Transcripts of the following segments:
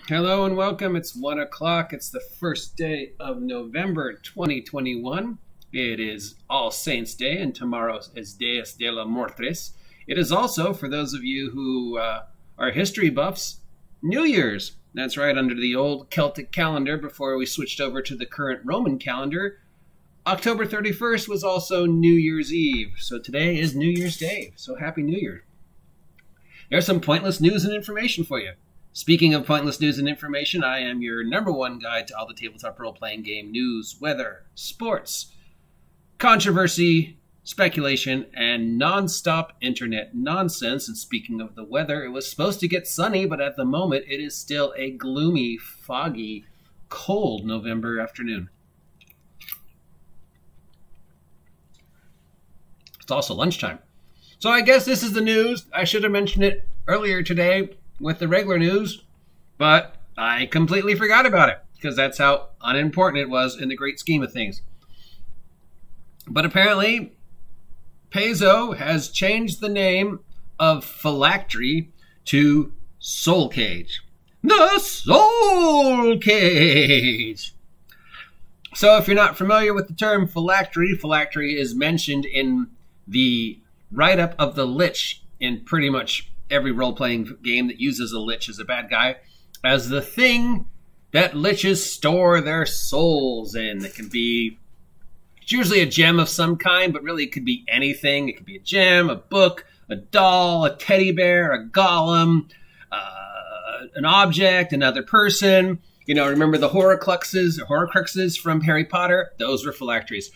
Hello and welcome. It's 1 o'clock. It's the first day of November 2021. It is All Saints Day and tomorrow is Dies de los Muertos. It is also, for those of you who are history buffs, New Year's. That's right, under the old Celtic calendar before we switched over to the current Roman calendar. October 31st was also New Year's Eve. So today is New Year's Day. So Happy New Year. There's some pointless news and information for you. Speaking of pointless news and information, I am your #1 guide to all the tabletop role-playing game news, weather, sports, controversy, speculation, and non-stop internet nonsense. And speaking of the weather, it was supposed to get sunny, but at the moment it is still a gloomy, foggy, cold November afternoon. It's also lunchtime. So I guess this is the news. I should have mentioned it earlier today with the regular news, but I completely forgot about it because that's how unimportant it was in the great scheme of things. But apparently, Paizo has changed the name of phylactery to soul cage. The soul cage! So if you're not familiar with the term phylactery, phylactery is mentioned in the write-up of the Lich in pretty much every role-playing game that uses a Lich as a bad guy, as the thing that Liches store their souls in. It can be, it's usually a gem of some kind, but really it could be anything. It could be a gem, a book, a doll, a teddy bear, a golem, an object, another person. You know, remember the Horcruxes from Harry Potter? Those were phylacteries.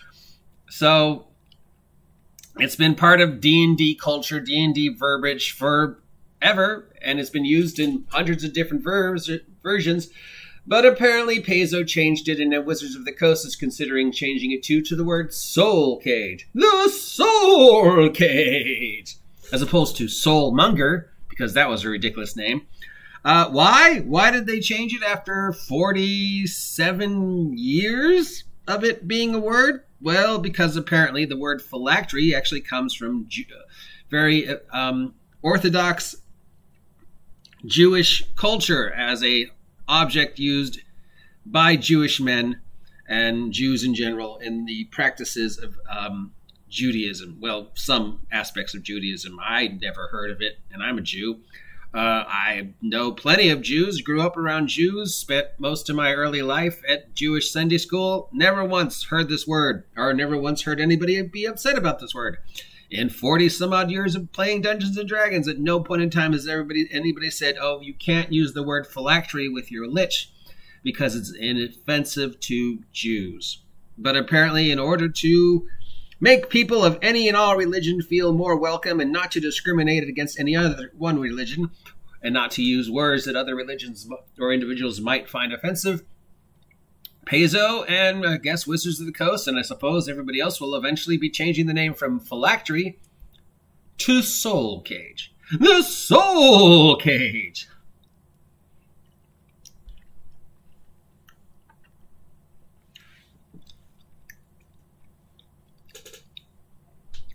So it's been part of D&D culture, D&D verbiage forever, and it's been used in hundreds of different versions. But apparently Paizo changed it, and Wizards of the Coast is considering changing it to the word soul cage. The soul cage! As opposed to soulmonger, because that was a ridiculous name. Why? Why did they change it after 47 years of it being a word? Well, because apparently the word phylactery actually comes from very Orthodox Jewish culture as a object used by Jewish men and Jews in general in the practices of Judaism. Well, some aspects of Judaism. I never heard of it, and I'm a Jew. I know plenty of Jews, grew up around Jews, spent most of my early life at Jewish Sunday school, never once heard this word, or never once heard anybody be upset about this word. In 40-some-odd years of playing Dungeons & Dragons, at no point in time has anybody said, oh, you can't use the word phylactery with your Lich because it's offensive to Jews. But apparently in order to make people of any and all religion feel more welcome and not to discriminate against any other one religion and not to use words that other religions or individuals might find offensive, Paizo and I guess Wizards of the Coast, and I suppose everybody else, will eventually be changing the name from phylactery to soul cage. The soul cage!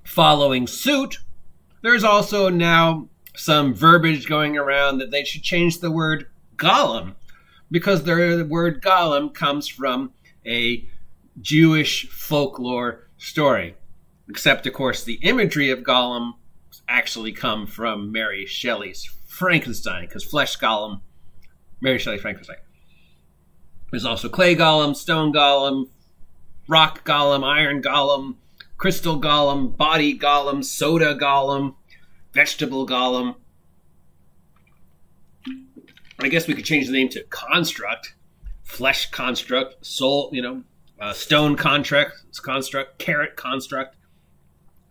Following suit, there's also now some verbiage going around that they should change the word golem because the word golem comes from a Jewish folklore story. Except, of course, the imagery of golem actually come from Mary Shelley's Frankenstein, because flesh golem, Mary Shelley's Frankenstein. There's also clay golem, stone golem, rock golem, iron golem, crystal golem, body golem, soda golem, vegetable golem. I guess we could change the name to construct, flesh construct, soul, stone construct, carrot construct,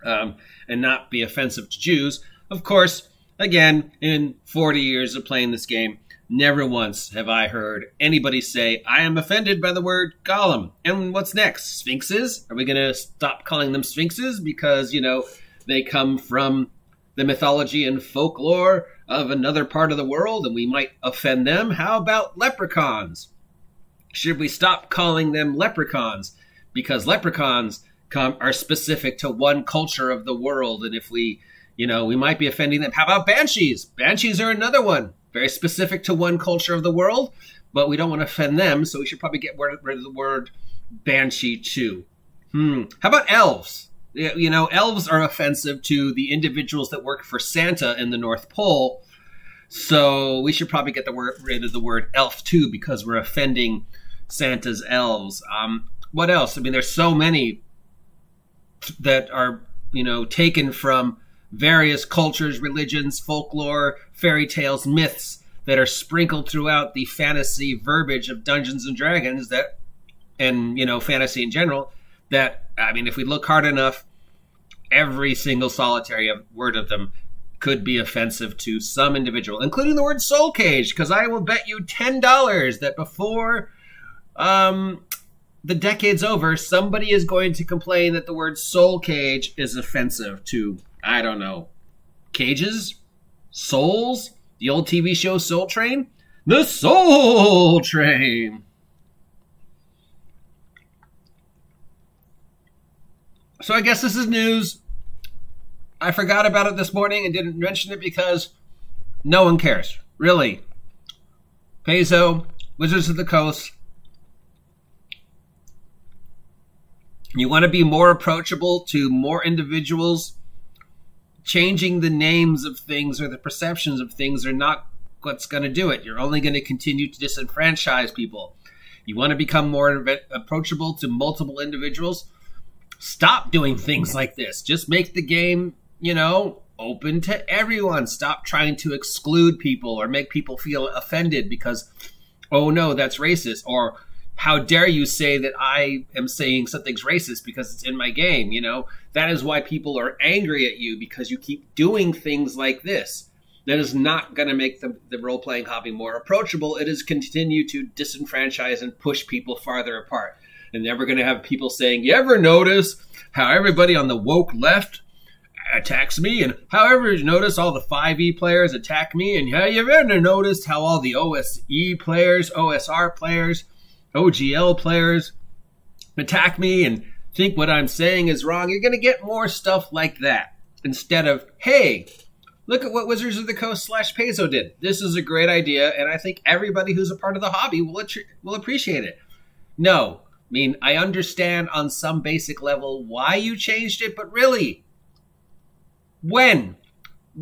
and not be offensive to Jews. Of course, again, in 40 years of playing this game, never once have I heard anybody say, I am offended by the word golem. And what's next? Sphinxes? Are we going to stop calling them sphinxes because, they come from the mythology and folklore of another part of the world and we might offend them? How about leprechauns? Should we stop calling them leprechauns? Because leprechauns are specific to one culture of the world, and if we might be offending them. How about banshees? Banshees are another one. very specific to one culture of the world, but we don't want to offend them, so we should probably get rid of the word banshee too. How about elves? You know, elves are offensive to the individuals that work for Santa in the North Pole, so we should probably get rid of the word elf too, because we're offending Santa's elves. What else? I mean, there's so many that are, you know, taken from various cultures, religions, folklore, fairy tales, myths that are sprinkled throughout the fantasy verbiage of Dungeons and Dragons that, and, you know, fantasy in general, that, I mean, if we look hard enough, every single solitary word of them could be offensive to some individual, including the word soul cage, because I will bet you $10 that before the decade's over, somebody is going to complain that the word soul cage is offensive to, I don't know, cages? Souls? The old TV show Soul Train? The Soul Train! So I guess this is news. I forgot about it this morning and didn't mention it because no one cares. Really. Paizo, Wizards of the Coast. You want to be more approachable to more individuals. Changing the names of things or the perceptions of things are not what's going to do it. You're only going to continue to disenfranchise people. You want to become more approachable to multiple individuals. Stop doing things like this. Just make the game, you know, open to everyone. Stop trying to exclude people or make people feel offended because, oh no, that's racist. Or how dare you say that I am saying something's racist because it's in my game, you know? That is why people are angry at you, because you keep doing things like this. That is not going to make the role-playing hobby more approachable. It is continue to disenfranchise and push people farther apart. And then we're going to have people saying, you ever notice how everybody on the woke left attacks me? And however you notice all the 5e players attack me? And have you ever noticed how all the OSE players, OSR players, OGL players attack me and think what I'm saying is wrong? You're going to get more stuff like that instead of, hey, look at what Wizards of the Coast / Paizo did. This is a great idea, and I think everybody who's a part of the hobby will appreciate it. No. I mean, I understand on some basic level why you changed it, but really, when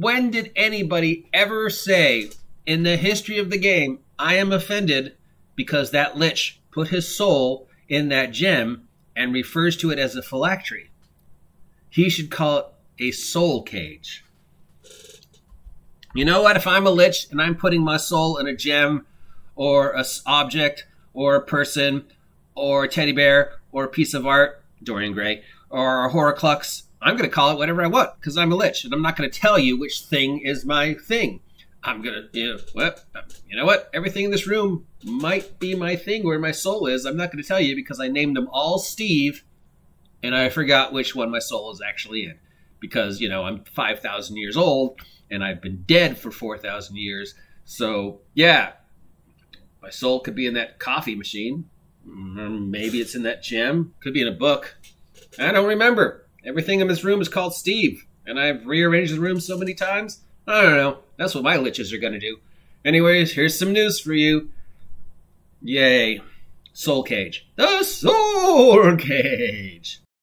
did anybody ever say in the history of the game, I am offended because that Lich put his soul in that gem and refers to it as a phylactery? He should call it a soul cage. You know what? If I'm a Lich and I'm putting my soul in a gem or an object or a person or a teddy bear, or a piece of art, Dorian Gray, or a Horcrux, I'm going to call it whatever I want, because I'm a Lich, and I'm not going to tell you which thing is my thing. I'm going to, you know what? Everything in this room might be my thing where my soul is. I'm not going to tell you because I named them all Steve, and I forgot which one my soul is actually in. Because, you know, I'm 5,000 years old, and I've been dead for 4,000 years. So, yeah, my soul could be in that coffee machine. Maybe it's in that gem. Could be in a book. I don't remember. Everything in this room is called Steve. And I've rearranged the room so many times. I don't know. That's what my liches are going to do. Anyways, here's some news for you. Yay. Soul Cage. The Soul Cage.